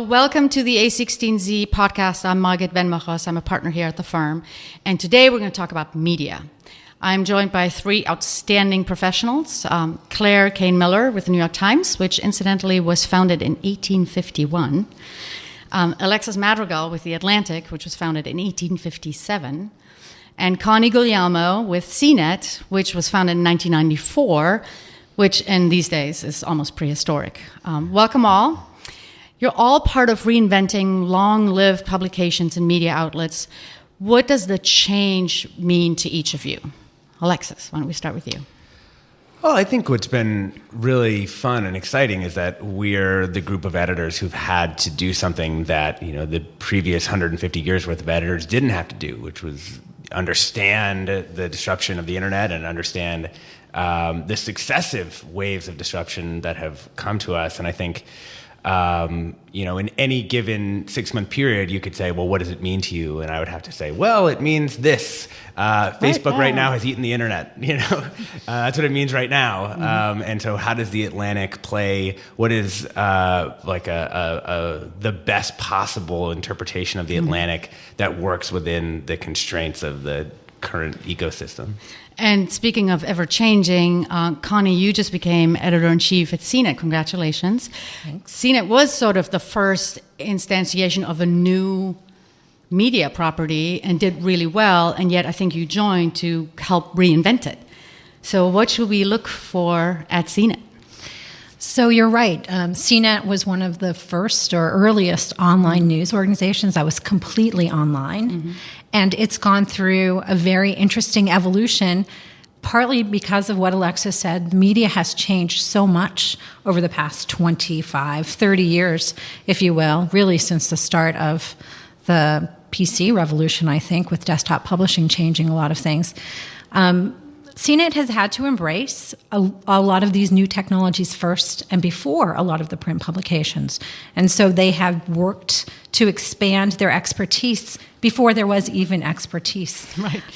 Welcome to the a16z podcast. I'm Margit Venmachos. I'm a partner here at the firm. And today we're going to talk about media. I'm joined by three outstanding professionals. Claire Kane Miller with the New York Times, which incidentally was founded in 1851. Alexis Madrigal with The Atlantic, which was founded in 1857. And Connie Guglielmo with CNET, which was founded in 1994, which in these days is almost prehistoric. Welcome all. You're all part of reinventing long-lived publications and media outlets. What does the change mean to each of you? Alexis, why don't we start with you? Well, I think what's been really fun and exciting is that we're the group of editors who've had to do something that, the previous 150 years worth of editors didn't have to do, which was understand the disruption of the internet and understand the successive waves of disruption that have come to us. And I think in any given 6-month period, you could say, well, what does it mean to you? And I would have to say, well, it means this. Facebook right now has eaten the internet. That's what it means right now. Mm-hmm. And so how does the Atlantic play? What is the best possible interpretation of the Atlantic that works within the constraints of the current ecosystem? And speaking of ever-changing, Connie, you just became editor-in-chief at CNET. Congratulations. Thanks. CNET was sort of the first instantiation of a new media property and did really well, and yet I think you joined to help reinvent it. So what should we look for at CNET? So you're right. CNET was one of the first or earliest online news organizations that was completely online. Mm-hmm. And it's gone through a very interesting evolution, partly because of what Alexis said. Media has changed so much over the past 25, 30 years, if you will, really since the start of the PC revolution, I think, with desktop publishing changing a lot of things. CNET has had to embrace a lot of these new technologies first and before a lot of the print publications. And so they have worked to expand their expertise before there was even expertise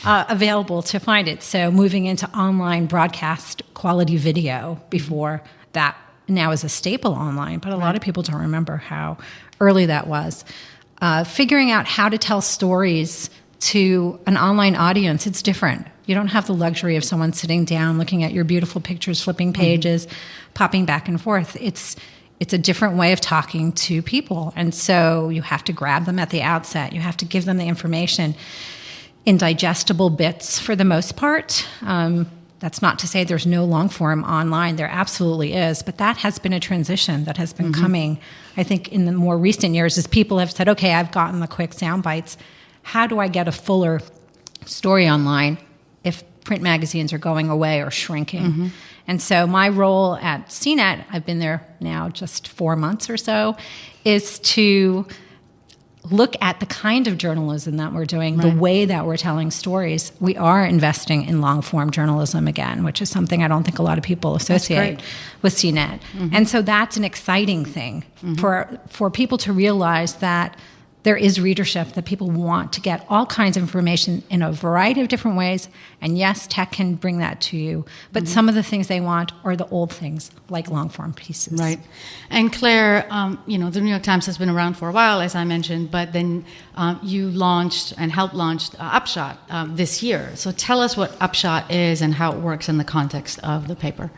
available to find it. So moving into online broadcast quality video before that now is a staple online, but a lot of people don't remember how early that was. Figuring out how to tell stories to an online audience, it's different. You don't have the luxury of someone sitting down, looking at your beautiful pictures, flipping pages, popping back and forth. It's a different way of talking to people. And so you have to grab them at the outset. You have to give them the information in digestible bits for the most part. That's not to say there's no long form online. There absolutely is. But that has been a transition that has been coming, I think, in the more recent years as people have said, okay, I've gotten the quick sound bites. How do I get a fuller story online if print magazines are going away or shrinking? Mm-hmm. And so my role at CNET, I've been there now just 4 months or so, is to look at the kind of journalism that we're doing, the way that we're telling stories. We are investing in long-form journalism again, which is something I don't think a lot of people associate with CNET. Mm-hmm. And so that's an exciting thing for people to realize that there is readership, that people want to get all kinds of information in a variety of different ways. And yes, tech can bring that to you. But some of the things they want are the old things, like long-form pieces. Right. And Claire, the New York Times has been around for a while, as I mentioned, but then you launched and helped launch Upshot this year. So tell us what Upshot is and how it works in the context of the paper.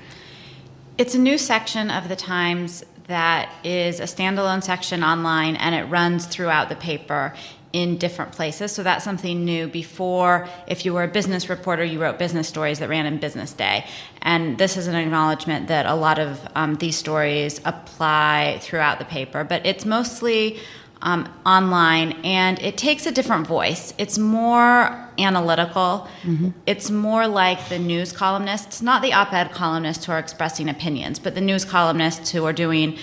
It's a new section of the Times that is a standalone section online, and it runs throughout the paper in different places. So that's something new. Before, if you were a business reporter, you wrote business stories that ran in Business Day. And this is an acknowledgement that a lot of these stories apply throughout the paper. But it's mostly online, and it takes a different voice. It's more analytical. Mm-hmm. It's more like the news columnists, not the op-ed columnists who are expressing opinions, but the news columnists who are doing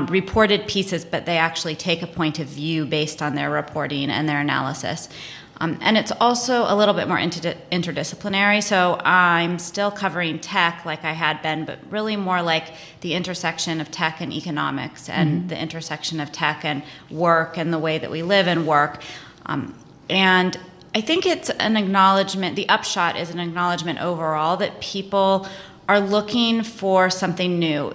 reported pieces, but they actually take a point of view based on their reporting and their analysis. And it's also a little bit more interdisciplinary. So I'm still covering tech like I had been, but really more like the intersection of tech and economics and the intersection of tech and work and the way that we live and work. And I think it's an acknowledgement, the upshot is an acknowledgement overall that people are looking for something new.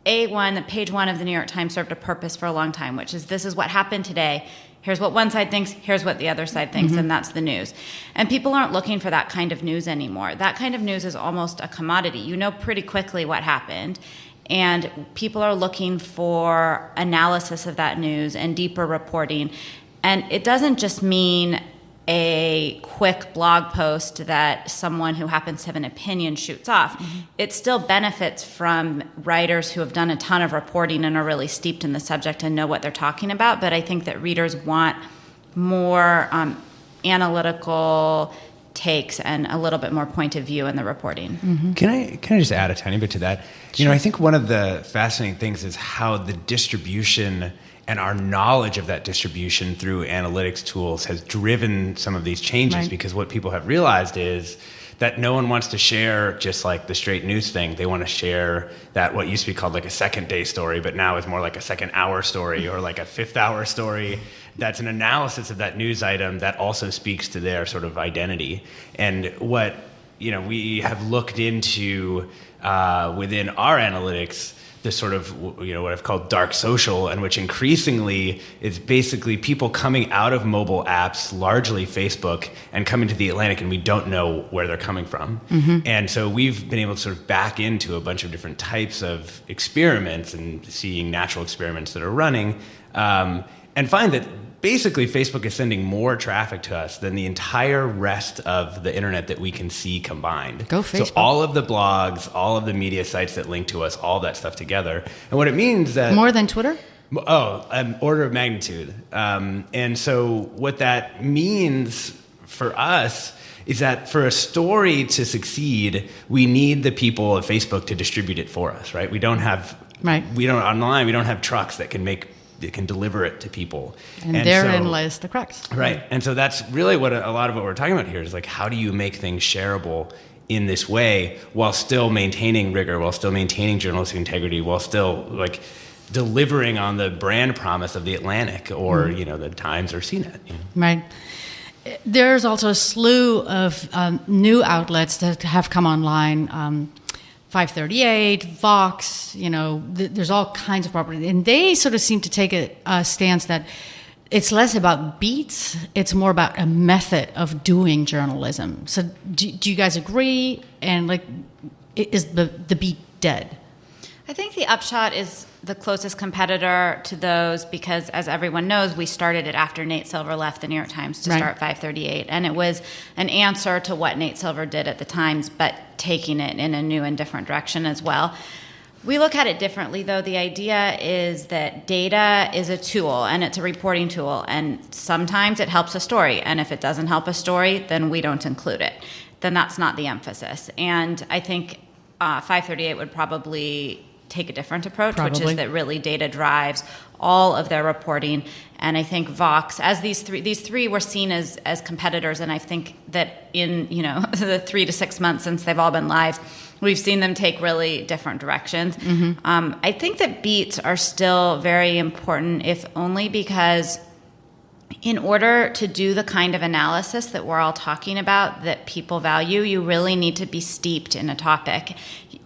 page one of the New York Times served a purpose for a long time, which is this is what happened today. Here's what one side thinks, here's what the other side thinks, and that's the news. And people aren't looking for that kind of news anymore. That kind of news is almost a commodity. You know pretty quickly what happened, and people are looking for analysis of that news and deeper reporting. And it doesn't just mean a quick blog post that someone who happens to have an opinion shoots off. It still benefits from writers who have done a ton of reporting and are really steeped in the subject and know what they're talking about. But I think that readers want more analytical takes and a little bit more point of view in the reporting. Can I just add a tiny bit to that? Sure. I think one of the fascinating things is how the distribution and our knowledge of that distribution through analytics tools has driven some of these changes, right? Because what people have realized is that no one wants to share just like the straight news thing. They want to share that what used to be called like a second day story, but now is more like a second hour story or like a fifth hour story. That's an analysis of that news item that also speaks to their sort of identity. And what we have looked into within our analytics, this sort of, what I've called dark social, and which increasingly is basically people coming out of mobile apps, largely Facebook, and coming to the Atlantic, and we don't know where they're coming from. And so we've been able to sort of back into a bunch of different types of experiments and seeing natural experiments that are running, and find that basically Facebook is sending more traffic to us than the entire rest of the internet that we can see combined. Go Facebook. So all of the blogs, all of the media sites that link to us, all that stuff together. And what it means that... More than Twitter? Order of magnitude. And so what that means for us is that for a story to succeed, we need the people of Facebook to distribute it for us, right? We don't have trucks that can deliver it to people. And therein lies the crux. Right. And so that's really what a lot of what we're talking about here is like, how do you make things shareable in this way while still maintaining rigor, while still maintaining journalistic integrity, while still like delivering on the brand promise of the Atlantic or, the Times or CNET. Right. There's also a slew of new outlets that have come online, 538, Vox, there's all kinds of property. And they sort of seem to take a stance that it's less about beats, it's more about a method of doing journalism. So do you guys agree? And is the beat dead? I think the Upshot is the closest competitor to those because, as everyone knows, we started it after Nate Silver left the New York Times to start 538. And it was an answer to what Nate Silver did at the Times, but taking it in a new and different direction as well. We look at it differently, though. The idea is that data is a tool, and it's a reporting tool, and sometimes it helps a story. And if it doesn't help a story, then we don't include it. Then that's not the emphasis. And I think 538 would probably take a different approach, which is that really data drives all of their reporting. And I think Vox, as these three were seen as competitors, and I think that in the 3 to 6 months since they've all been live, we've seen them take really different directions. I think that beats are still very important, if only because in order to do the kind of analysis that we're all talking about that people value, you really need to be steeped in a topic.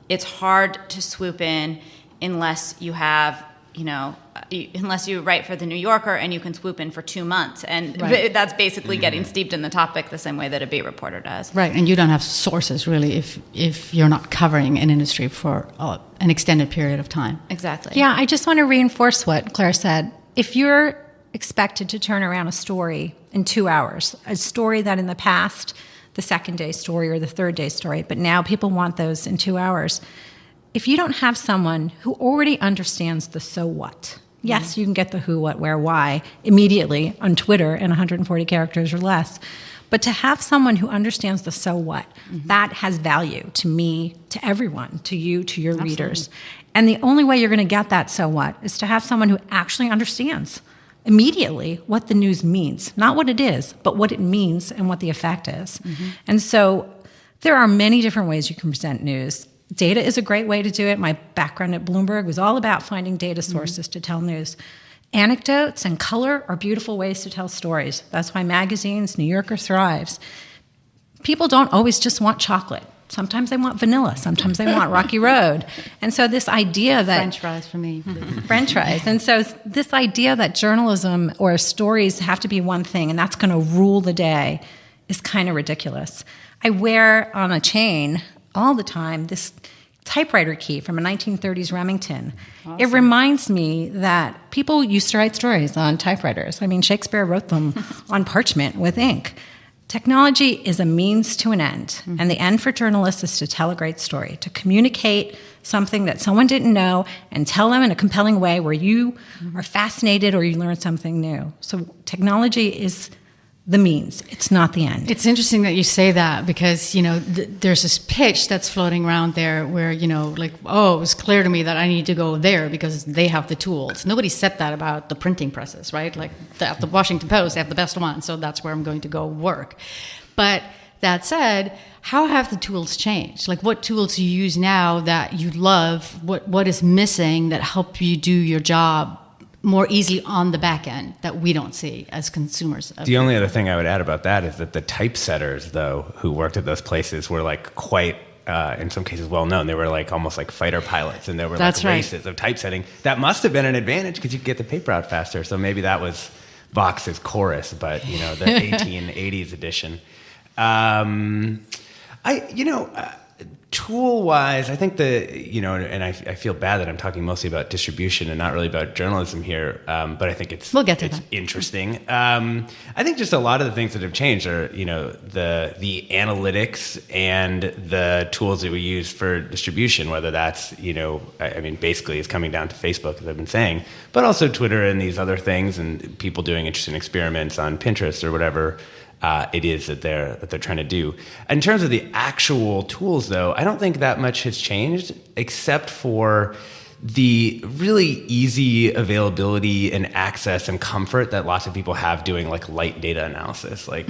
It's hard to swoop in unless you have, unless you write for the New Yorker and you can swoop in for 2 months. And that's basically getting steeped in the topic the same way that a beat reporter does. Right, and you don't have sources really if you're not covering an industry for an extended period of time. Exactly. Yeah, I just want to reinforce what Claire said. If you're expected to turn around a story in 2 hours, a story that in the past, the second day story or the third day story, but now people want those in 2 hours. If you don't have someone who already understands the so what, yes, you can get the who, what, where, why immediately on Twitter in 140 characters or less. But to have someone who understands the so what, that has value to me, to everyone, to you, to your readers. And the only way you're going to get that so what is to have someone who actually understands immediately what the news means, not what it is, but what it means and what the effect is. And so there are many different ways you can present news. Data is a great way to do it. My background at Bloomberg was all about finding data sources to tell news. Anecdotes and color are beautiful ways to tell stories. That's why magazines, New Yorker thrives. People don't always just want chocolate. Sometimes they want vanilla. Sometimes they want rocky road. And so this idea that... French fries for me. French fries. And so this idea that journalism or stories have to be one thing and that's going to rule the day is kind of ridiculous. I wear on a chain all the time this typewriter key from a 1930s Remington. Awesome. It reminds me that people used to write stories on typewriters. I mean, Shakespeare wrote them on parchment with ink. Technology is a means to an end, and the end for journalists is to tell a great story, to communicate something that someone didn't know and tell them in a compelling way where you are fascinated or you learn something new. So technology is the means. It's not the end. It's interesting that you say that because, there's this pitch that's floating around there where, it was clear to me that I need to go there because they have the tools. Nobody said that about the printing presses, right? Like the Washington Post, they have the best one, so that's where I'm going to go work. But that said, how have the tools changed? Like what tools do you use now that you love? What is missing that help you do your job more easily on the back end that we don't see as consumers? The only other thing I would add about that is that the typesetters, though, who worked at those places were quite, in some cases, well known. They were almost like fighter pilots, and there were races of typesetting. That must have been an advantage because you could get the paper out faster. So maybe that was Vox's chorus, but the 1880s edition. Tool-wise, I think and I feel bad that I'm talking mostly about distribution and not really about journalism here, but I think it's interesting. I think just a lot of the things that have changed are, the analytics and the tools that we use for distribution, whether that's, basically it's coming down to Facebook, as I've been saying, but also Twitter and these other things and people doing interesting experiments on Pinterest or whatever it is that they're trying to do. In terms of the actual tools, though, I don't think that much has changed, except for the really easy availability and access and comfort that lots of people have doing light data analysis. I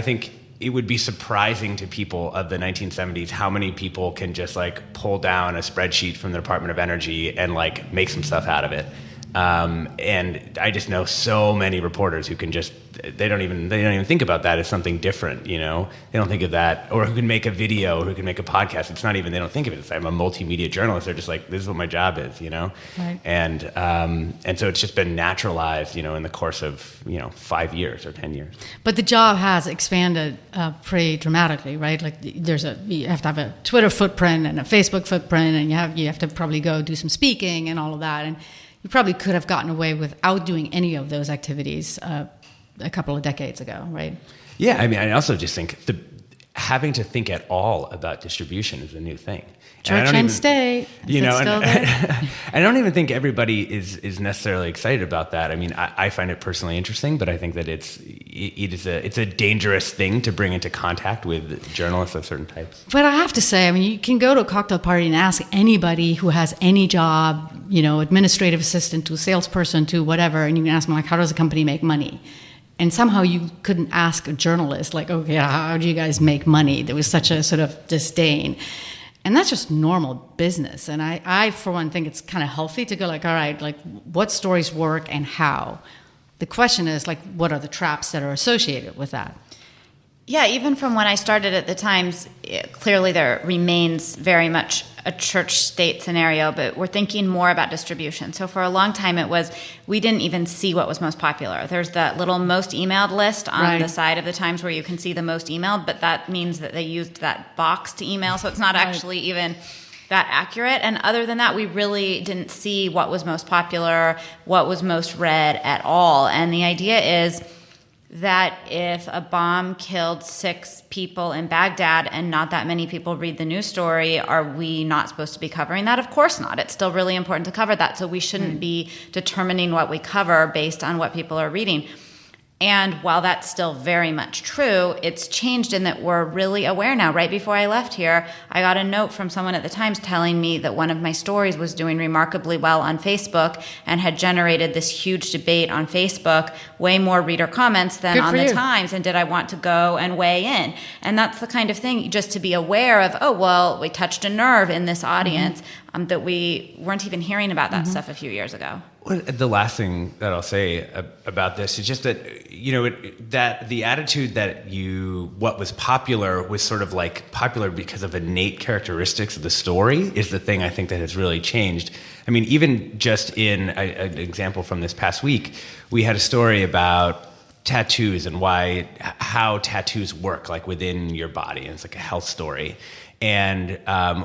think it would be surprising to people of the 1970s how many people can just pull down a spreadsheet from the Department of Energy and make some stuff out of it. And I just know so many reporters who can just, they don't even think about that as something different, They don't think of that, or who can make a video, or who can make a podcast. It's not even, they don't think of it. I'm a multimedia journalist. They're just this is what my job is, Right. And so it's just been naturalized, in the course of, 5 years or 10 years. But the job has expanded pretty dramatically, right? You have to have a Twitter footprint and a Facebook footprint, and you have to probably go do some speaking and all of that. And you probably could have gotten away without doing any of those activities a couple of decades ago, right? Yeah, I also just think having to think at all about distribution is a new thing. Church and state, I don't even think everybody is necessarily excited about that. I find it personally interesting, but I think that it's a dangerous thing to bring into contact with journalists of certain types. But I have to say, you can go to a cocktail party and ask anybody who has any job, administrative assistant to salesperson to whatever, and you can ask them how does a company make money? And somehow you couldn't ask a journalist okay, how do you guys make money? There was such a sort of disdain. And that's just normal business. And I for one, think it's kind of healthy to go all right, what stories work and how? The question is, what are the traps that are associated with that? Yeah, even from when I started at the Times, clearly there remains very much a church-state scenario, but we're thinking more about distribution. So for a long time it was, we didn't even see what was most popular. There's that little most emailed list on the side of the Times where you can see the most emailed, but that means that they used that box to email, so it's not actually even that accurate. And other than that, we really didn't see what was most popular, what was most read at all. And the idea is that if a bomb killed 6 people in Baghdad and not that many people read the news story, are we not supposed to be covering that? Of course not. It's still really important to cover that. So we shouldn't be determining what we cover based on what people are reading. And while that's still very much true, it's changed in that we're really aware now. Right before I left here, I got a note from someone at the Times telling me that one of my stories was doing remarkably well on Facebook and had generated this huge debate on Facebook, way more reader comments than on the Times. And did I want to go and weigh in? And that's the kind of thing, just to be aware of, we touched a nerve in this audience, that we weren't even hearing about that stuff a few years ago. Well, the last thing that I'll say about this is just that, that the attitude that what was popular was sort of like popular because of innate characteristics of the story is the thing I think that has really changed. I mean, even just in an example from this past week, we had a story about tattoos and how tattoos work like within your body. And it's like a health story. And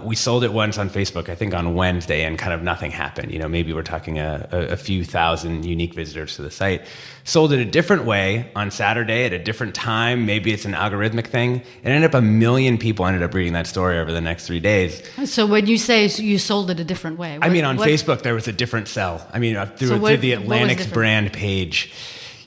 we sold it once on Facebook, I think on Wednesday, and kind of nothing happened. Maybe we're talking a few thousand unique visitors to the site. Sold it a different way on Saturday at a different time. Maybe it's an algorithmic thing. It ended up 1 million people ended up reading that story over the next 3 days. So when you say you sold it a different way, on Facebook there was a different sell. I mean, through the Atlantic's brand page.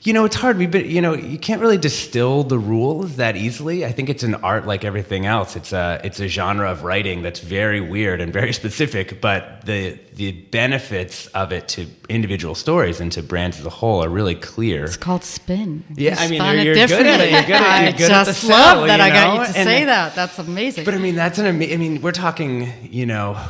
It's hard. You can't really distill the rules that easily. I think it's an art like everything else. It's a genre of writing that's very weird and very specific, but the benefits of it to individual stories and to brands as a whole are really clear. It's called spin. Yeah, I mean, you're good at it. You're good at the I just love that I got you to say that. That's amazing. But I mean, we're talking,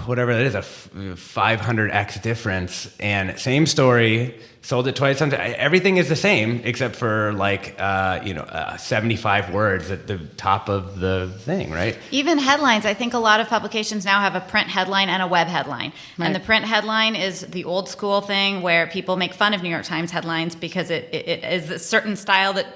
whatever that is, a 500x difference, and same story. Sold it twice. Everything is the same except for 75 words at the top of the thing, right? Even headlines. I think a lot of publications now have a print headline and a web headline. Right. And the print headline is the old school thing where people make fun of New York Times headlines because it is a certain style that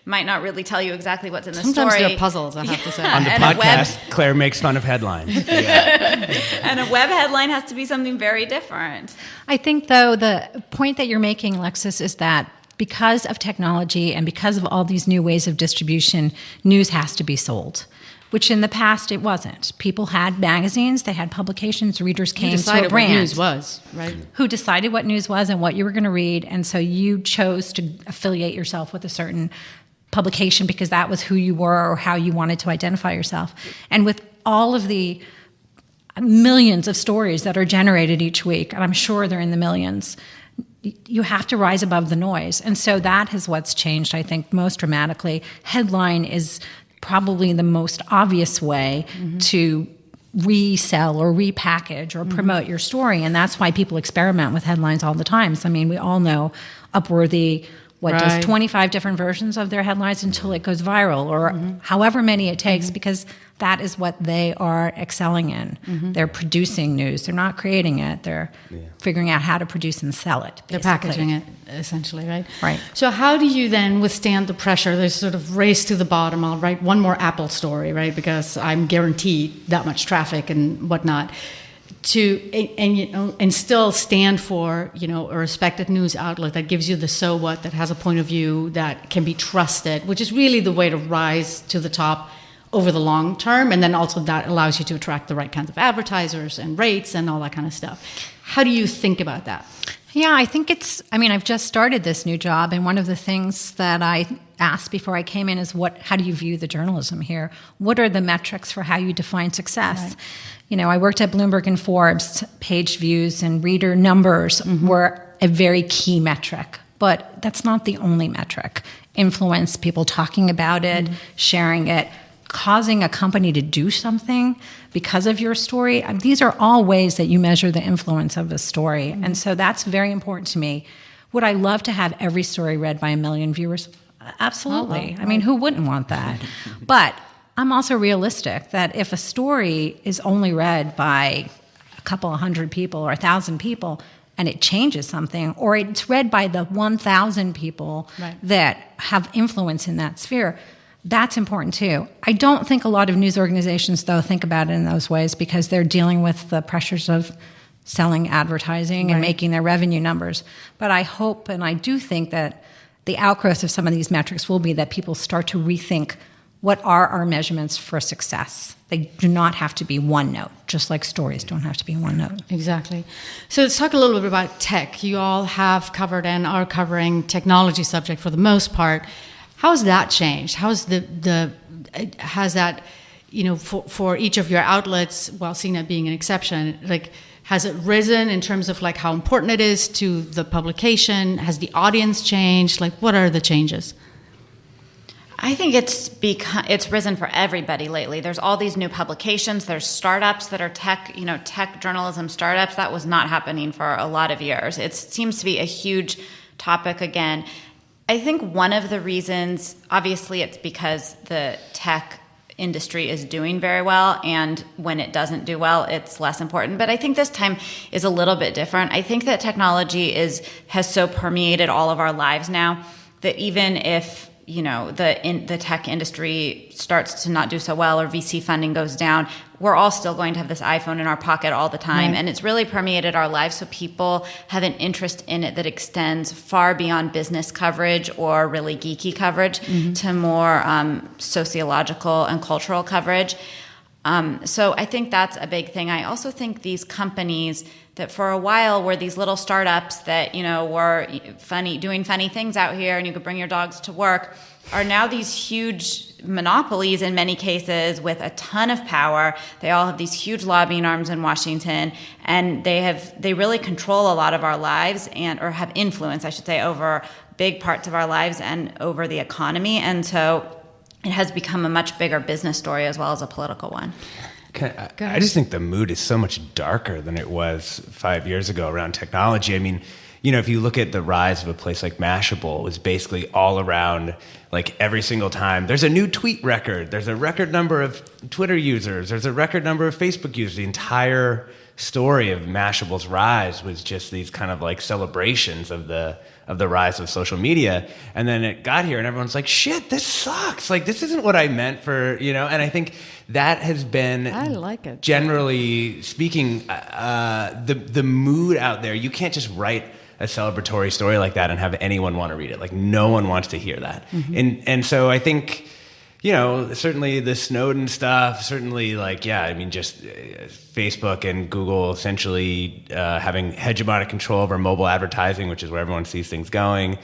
might not really tell you exactly what's in the story. Sometimes they're puzzles, I have to say. On the podcast, Claire makes fun of headlines. Yeah. And a web headline has to be something very different. I think, though, the point that you're making, Alexis, is that because of technology and because of all these new ways of distribution, news has to be sold, which in the past it wasn't. People had magazines, they had publications, readers came to a brand. What news was, right? Who decided what news was and what you were going to read, and so you chose to affiliate yourself with a certain publication because that was who you were or how you wanted to identify yourself. And with all of the millions of stories that are generated each week, and I'm sure they're in the millions, you have to rise above the noise. And so that is what's changed, I think, most dramatically. Headline is probably the most obvious way to resell or repackage or promote your story. And that's why people experiment with headlines all the time. So, I mean, we all know Upworthy does 25 different versions of their headlines until it goes viral, or however many it takes, because that is what they are excelling in. They're producing news. They're not creating it. They're figuring out how to produce and sell it, basically. They're packaging it, essentially, right? Right. So how do you then withstand the pressure? There's sort of race to the bottom. I'll write one more Apple story, right? Because I'm guaranteed that much traffic and whatnot. And still stand for a respected news outlet that gives you the so what, that has a point of view that can be trusted, which is really the way to rise to the top over the long term, and then also that allows you to attract the right kinds of advertisers and rates and all that kind of stuff. How do you think about that? Yeah, I think I've just started this new job, and one of the things that I asked before I came in is how do you view the journalism here? What are the metrics for how you define success? Right. I worked at Bloomberg and Forbes. Page views and reader numbers were a very key metric, but that's not the only metric. Influence, people talking about it, sharing it, causing a company to do something because of your story. These are all ways that you measure the influence of a story. And so that's very important to me. Would I love to have every story read by 1 million viewers? Absolutely. I mean, who wouldn't want that? But I'm also realistic that if a story is only read by a couple of hundred people or 1,000 people and it changes something, or it's read by the 1,000 people that have influence in that sphere, that's important too. I don't think a lot of news organizations, though, think about it in those ways because they're dealing with the pressures of selling advertising and making their revenue numbers. But I hope and I do think that the outgrowth of some of these metrics will be that people start to rethink what are our measurements for success. They do not have to be one note, just like stories don't have to be one note. Exactly. So let's talk a little bit about tech. You all have covered and are covering technology subject for the most part. How has that changed? How's has that, for each of your outlets, while CNET being an exception, has it risen in terms of how important it is to the publication? Has the audience changed? What are the changes? I think it's risen for everybody lately. There's all these new publications. There's startups that are tech journalism startups. That was not happening for a lot of years. It seems to be a huge topic again. I think one of the reasons, obviously, it's because the tech industry is doing very well, and when it doesn't do well, it's less important. But I think this time is a little bit different. I think that technology has so permeated all of our lives now that even if the tech industry starts to not do so well or VC funding goes down, we're all still going to have this iPhone in our pocket all the time. Right. And it's really permeated our lives. So people have an interest in it that extends far beyond business coverage or really geeky coverage to more sociological and cultural coverage. So I think that's a big thing. I also think these companies that for a while were these little startups that, were doing funny things out here and you could bring your dogs to work, are now these huge monopolies in many cases with a ton of power. They all have these huge lobbying arms in Washington, and they really control a lot of our lives or have influence, I should say, over big parts of our lives and over the economy. And so it has become a much bigger business story as well as a political one. I just think the mood is so much darker than it was 5 years ago around technology. I mean, if you look at the rise of a place like Mashable, it was basically all around, like every single time there's a new tweet record, there's a record number of Twitter users, there's a record number of Facebook users. The entire story of Mashable's rise was just these kind of like celebrations of the rise of social media. And then it got here and everyone's like, shit, this sucks. Like, this isn't what I meant for, and I think that has been, I like it. Generally speaking, the mood out there. You can't just write a celebratory story like that and have anyone want to read it. Like, no one wants to hear that. And so I think, certainly the Snowden stuff, certainly just Facebook and Google essentially having hegemonic control over mobile advertising, which is where everyone sees things going.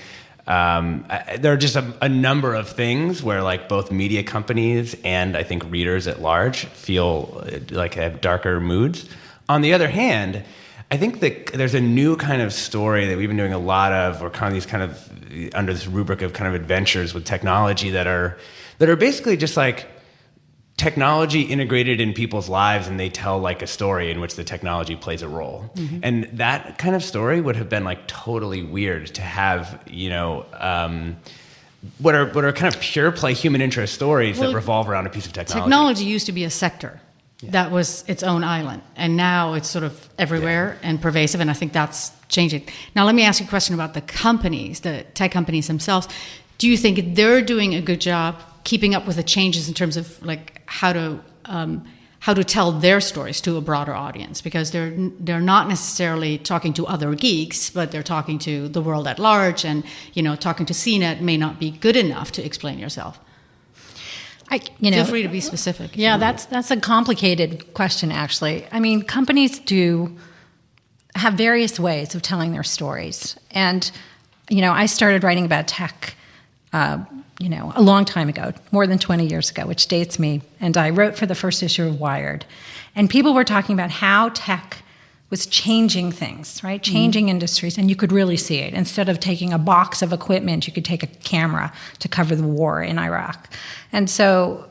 There are just a number of things where both media companies and I think readers at large feel like have darker moods. On the other hand, I think that there's a new kind of story that we've been doing a lot of, or kind of these kind of under this rubric of kind of adventures with technology that are basically just like technology integrated in people's lives, and they tell like a story in which the technology plays a role. And that kind of story would have been like totally weird to have, what are kind of pure play human interest stories that revolve around a piece of technology. Technology used to be a sector. Yeah. That was its own island. And now it's sort of everywhere and pervasive, and I think that's changing. Now, let me ask you a question about the companies, the tech companies themselves. Do you think they're doing a good job keeping up with the changes in terms of like how to tell their stories to a broader audience? Because they're not necessarily talking to other geeks, but they're talking to the world at large, and talking to CNET may not be good enough to explain yourself. Feel free to be specific. Yeah, that's a complicated question, actually. I mean, companies do have various ways of telling their stories. And, I started writing about tech, a long time ago, more than 20 years ago, which dates me. And I wrote for the first issue of Wired. And people were talking about how tech was changing things, right? Changing industries, and you could really see it. Instead of taking a box of equipment, you could take a camera to cover the war in Iraq. And so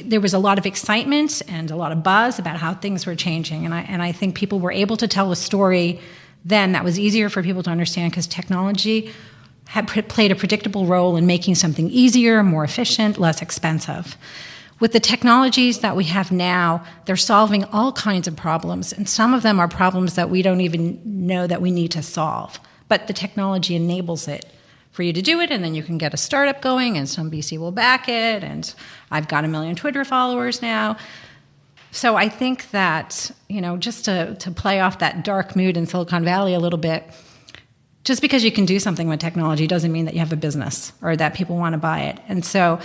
there was a lot of excitement and a lot of buzz about how things were changing. And I think people were able to tell a story then that was easier for people to understand because technology had played a predictable role in making something easier, more efficient, less expensive. With the technologies that we have now, they're solving all kinds of problems, and some of them are problems that we don't even know that we need to solve. But the technology enables it for you to do it, and then you can get a startup going, and some VC will back it, and I've got 1 million Twitter followers now. So I think that, just to play off that dark mood in Silicon Valley a little bit, just because you can do something with technology doesn't mean that you have a business or that people want to buy it. And so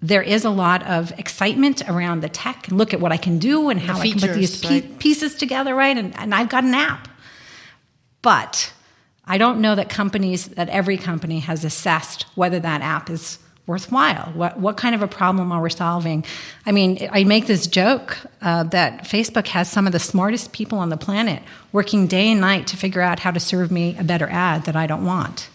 there is a lot of excitement around the tech. Look at what I can do and how I can put these pieces together, right? And I've got an app. But I don't know that every company has assessed whether that app is worthwhile. What kind of a problem are we solving? I mean, I make this joke that Facebook has some of the smartest people on the planet working day and night to figure out how to serve me a better ad that I don't want.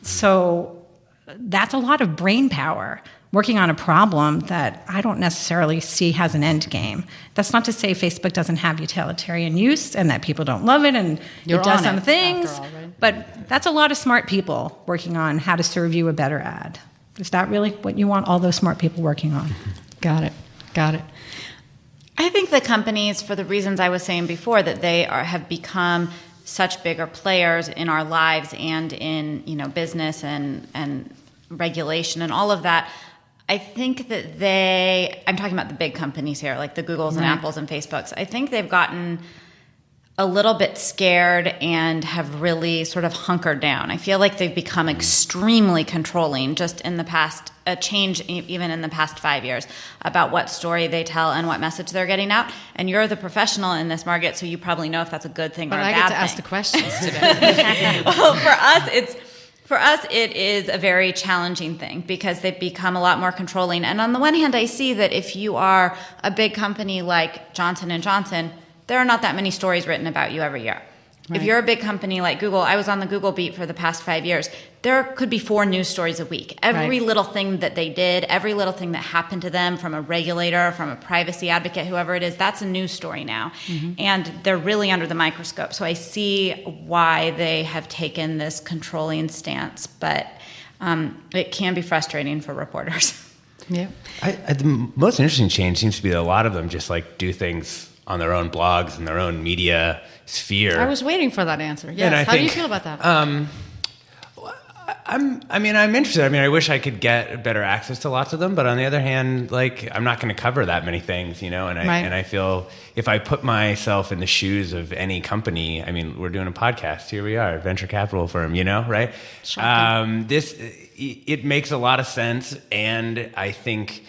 So that's a lot of brain power working on a problem that I don't necessarily see has an end game. That's not to say Facebook doesn't have utilitarian use and that people don't love it and it does some things, after all, right? But that's a lot of smart people working on how to serve you a better ad. Is that really what you want all those smart people working on? Got it. I think the companies, for the reasons I was saying before, that they have become such bigger players in our lives and in business and regulation and all of that. I think that I'm talking about the big companies here, like the Googles and Apples and Facebooks. I think they've gotten a little bit scared and have really sort of hunkered down. I feel like they've become extremely controlling just in the past, a change even in the past 5 years about what story they tell and what message they're getting out. And you're the professional in this, Margaret, so you probably know if that's a good thing or a bad thing. But I get to ask the questions today. Well, for us, it is a very challenging thing because they've become a lot more controlling. And on the one hand, I see that if you are a big company like Johnson & Johnson, there are not that many stories written about you every year. Right. If you're a big company like Google, I was on the Google beat for the past 5 years, there could be 4 news stories a week. Every little thing that they did, every little thing that happened to them from a regulator, from a privacy advocate, whoever it is, that's a news story now. Mm-hmm. And they're really under the microscope. So I see why they have taken this controlling stance, but it can be frustrating for reporters. Yeah. The most interesting change seems to be that a lot of them just like do things on their own blogs and their own media sphere. I was waiting for that answer. Yes. How do you feel about that? I'm interested. I wish I could get better access to lots of them, but on the other hand, like I'm not going to cover that many things, and I feel if I put myself in the shoes of any company, we're doing a podcast. Here we are, a venture capital firm, right? It makes a lot of sense, and I think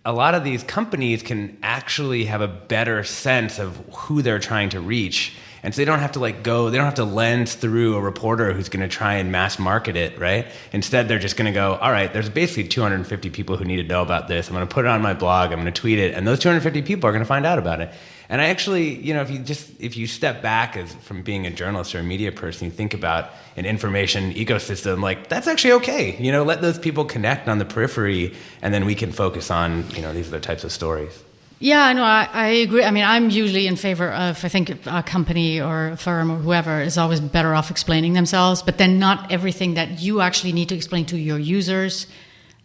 a lot of these companies can actually have a better sense of who they're trying to reach. And so they don't have to they don't have to lens through a reporter who's going to try and mass market it, right? Instead, they're just going to go, all right, there's basically 250 people who need to know about this. I'm going to put it on my blog. I'm going to tweet it. And those 250 people are going to find out about it. And I actually, if you step back from being a journalist or a media person, you think about an information ecosystem, that's actually okay. Let those people connect on the periphery, and then we can focus on, these other types of stories. Yeah, no, I agree. I'm usually in favor of, I think a company or a firm or whoever is always better off explaining themselves, but then not everything that you actually need to explain to your users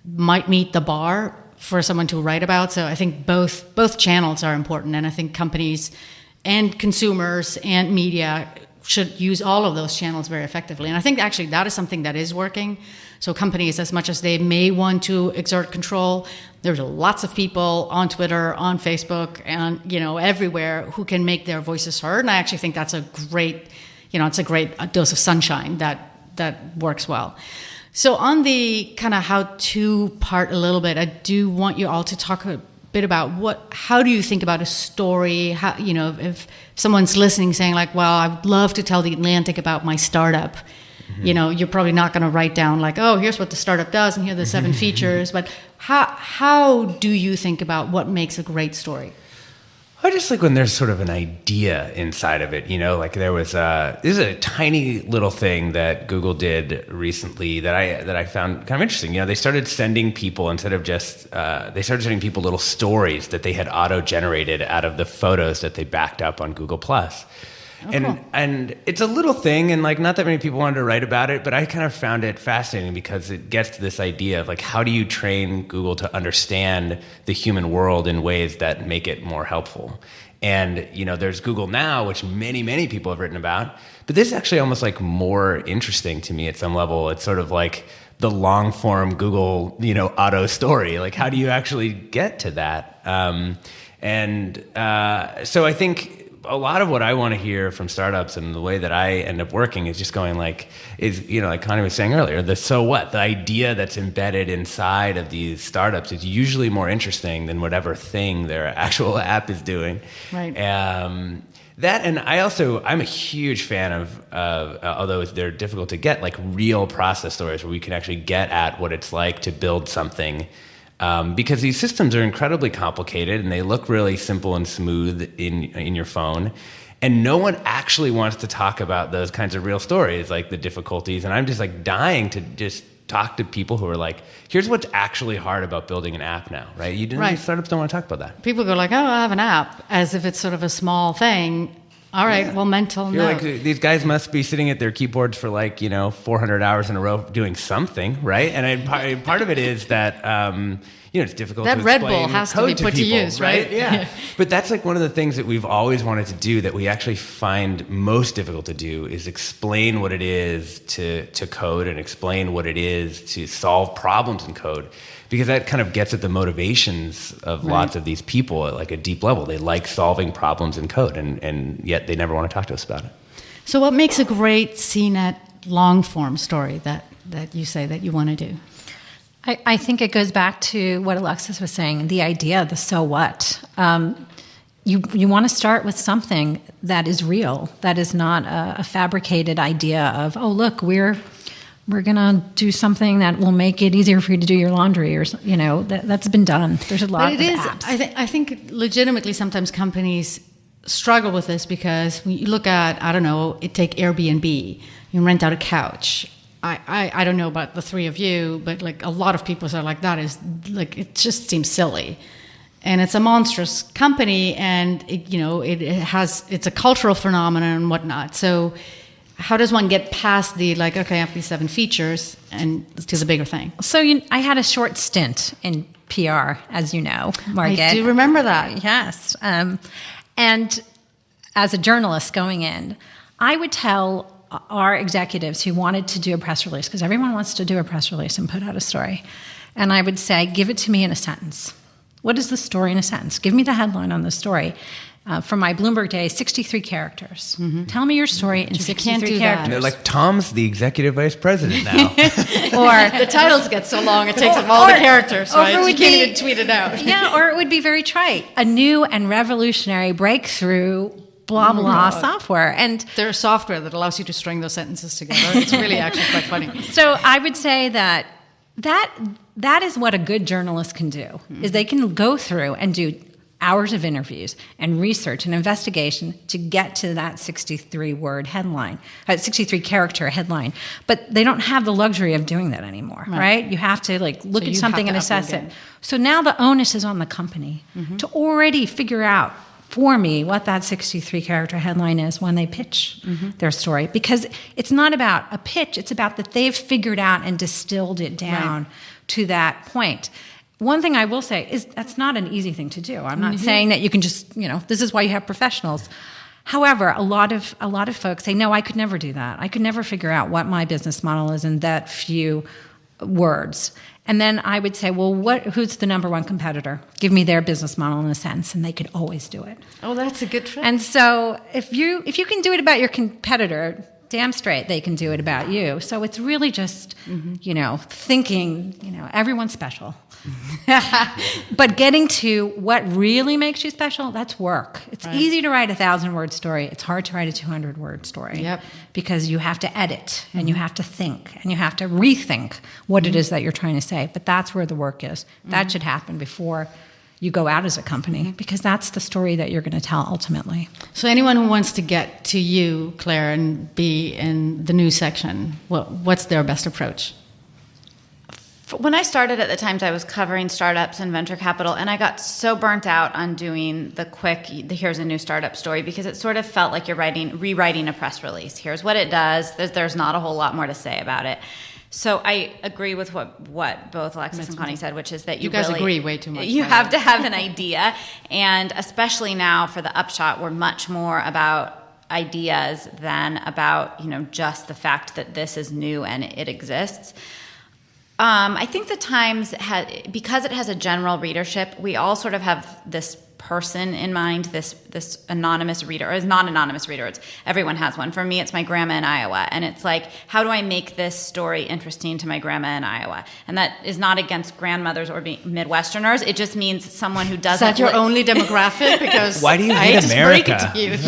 might meet the bar for someone to write about. So I think both channels are important, and I think companies and consumers and media should use all of those channels very effectively. And I think actually that is something that is working. So companies, as much as they may want to exert control, there's lots of people on Twitter, on Facebook, and everywhere who can make their voices heard. And I actually think that's a great, it's a great dose of sunshine that works well. So on the kind of how-to part a little bit, I do want you all to talk a bit about how do you think about a story? How, if someone's listening saying well, I would love to tell the Atlantic about my startup. Mm-hmm. You're probably not going to write down here's what the startup does and here are the 7 features. But how do you think about what makes a great story? I just like when there's sort of an idea inside of it, there was this is a tiny little thing that Google did recently that I found kind of interesting. They started sending people they started sending people little stories that they had auto-generated out of the photos that they backed up on Google+. And it's a little thing, and not that many people wanted to write about it, but I kind of found it fascinating because it gets to this idea of how do you train Google to understand the human world in ways that make it more helpful. And there's Google Now, which many, many people have written about, but this is actually almost more interesting to me at some level. It's sort of the long form Google auto story. How do you actually get to that? So I think a lot of what I want to hear from startups and the way that I end up working is just going like Connie was saying earlier, the so what? The idea that's embedded inside of these startups is usually more interesting than whatever thing their actual app is doing. Right. That, and I'm a huge fan of, although they're difficult to get, real process stories where we can actually get at what it's like to build something. Because these systems are incredibly complicated and they look really simple and smooth in your phone. And no one actually wants to talk about those kinds of real stories, like the difficulties. And I'm just dying to just talk to people who are like, here's what's actually hard about building an app now, right? Startups don't want to talk about that. People go like, oh, I have an app, as if it's sort of a small thing. All right, well, mental You're note. like, these guys must be sitting at their keyboards for 400 hours in a row doing something, right? And part of it is that, it's difficult that to Red explain Bull has to code be put people, to use, right? Yeah. But that's like one of the things that we've always wanted to do that we actually find most difficult to do is explain what it is to code and explain what it is to solve problems in code. Because that kind of gets at the motivations of lots of these people at like a deep level. They like solving problems in code, and yet they never want to talk to us about it. So what makes a great CNET long-form story that you say that you want to do? I think it goes back to what Alexis was saying, the idea, the so what. You want to start with something that is real, that is not a fabricated idea of, oh, look, we're going to do something that will make it easier for you to do your laundry, or that's been done. There's a lot of apps. I think legitimately sometimes companies struggle with this because when you look at, I don't know, take Airbnb, you rent out a couch. I don't know about the three of you, but like a lot of people are like, that is like, it just seems silly. And it's a monstrous company, and it's a cultural phenomenon and whatnot. So how does one get past the okay, I have these 7 features and to the bigger thing? So I had a short stint in PR, as you know, Margaret. I do remember that. Yes. And as a journalist going in, I would tell our executives who wanted to do a press release, because everyone wants to do a press release and put out a story, and I would say, give it to me in a sentence. What is the story in a sentence? Give me the headline on the story. From my Bloomberg days, 63 characters. Mm-hmm. Tell me your story in 63 characters. And they're like, Tom's the executive vice president now. Or the titles get so long, it takes up all the characters, right? You can't even tweet it out. Yeah, or it would be very trite. A new and revolutionary breakthrough, blah, blah, software. And there's software that allows you to string those sentences together. It's really actually quite funny. So I would say that is what a good journalist can do, is they can go through and do hours of interviews and research and investigation to get to that 63-word headline, 63-character headline. But they don't have the luxury of doing that anymore, right? You have to look at something and assess it. So now the onus is on the company to already figure out for me what that 63-character headline is when they pitch their story. Because it's not about a pitch, it's about that they've figured out and distilled it down to that point. One thing I will say is that's not an easy thing to do. I'm not saying that you can just, this is why you have professionals. However, a lot of folks say, no, I could never do that. I could never figure out what my business model is in that few words. And then I would say, well, who's the number one competitor? Give me their business model in a sentence, and they could always do it. Oh, that's a good trick. And so if you can do it about your competitor, damn straight they can do it about you. So it's really just, thinking, everyone's special. But getting to what really makes you special, that's work. It's easy to write a 1,000-word story. It's hard to write a 200-word story. Yep. Because you have to edit, and you have to think, and you have to rethink what it is that you're trying to say. But that's where the work is. That should happen before you go out as a company, because that's the story that you're going to tell ultimately. So anyone who wants to get to you, Claire, and be in the news section, what's their best approach? When I started at the Times, I was covering startups and venture capital, and I got so burnt out on doing the quick, here's a new startup story, because it sort of felt like you're rewriting a press release. Here's what it does. There's not a whole lot more to say about it. So I agree with what both Alexis and Connie said, which is that you guys really agree way too much. You have to have an idea, and especially now for the upshot, we're much more about ideas than about just the fact that this is new and it exists. I think the Times because it has a general readership, we all sort of have this person in mind, this anonymous reader, or not anonymous reader. Everyone has one. For me, it's my grandma in Iowa, and it's like, how do I make this story interesting to my grandma in Iowa? And that is not against grandmothers or Midwesterners. It just means someone who doesn't. Is that your only demographic? Because why do you hate America? Just break it to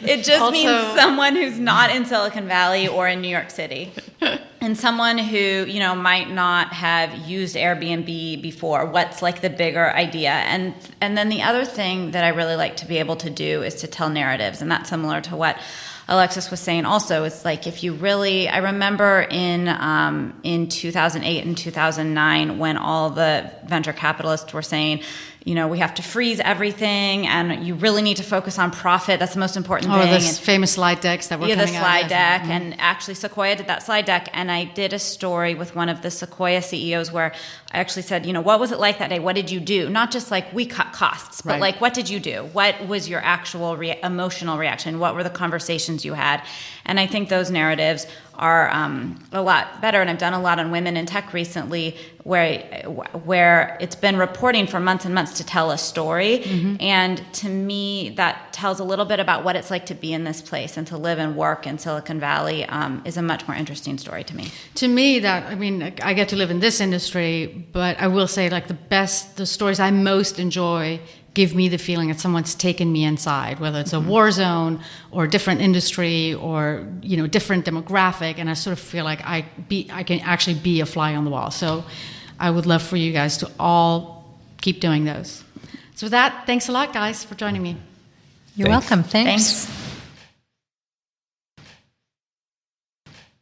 you. It just means someone who's not in Silicon Valley or in New York City. And someone who, might not have used Airbnb before. What's the bigger idea? And then the other thing that I really like to be able to do is to tell narratives. And that's similar to what Alexis was saying also, it's like if you really, I remember in 2008 and 2009 when all the venture capitalists were saying, we have to freeze everything, and you really need to focus on profit. That's the most important thing. Oh, this famous slide decks that were coming out. Yeah, the slide deck. Mm-hmm. And actually, Sequoia did that slide deck, and I did a story with one of the Sequoia CEOs where I actually said, what was it like that day? What did you do? Not just like we cut costs, but like what did you do? What was your actual emotional reaction? What were the conversations you had? And I think those narratives are a lot better. And I've done a lot on women in tech recently where it's been reporting for months and months to tell a story. Mm-hmm. And to me, that tells a little bit about what it's like to be in this place and to live and work in Silicon Valley is a much more interesting story to me. To me, I get to live in this industry, but I will say like the stories I most enjoy give me the feeling that someone's taken me inside, whether it's a war zone or a different industry or different demographic, and I sort of feel like I can actually be a fly on the wall. So I would love for you guys to all keep doing those. So with that, thanks a lot, guys, for joining me. You're welcome. Thanks. Thanks.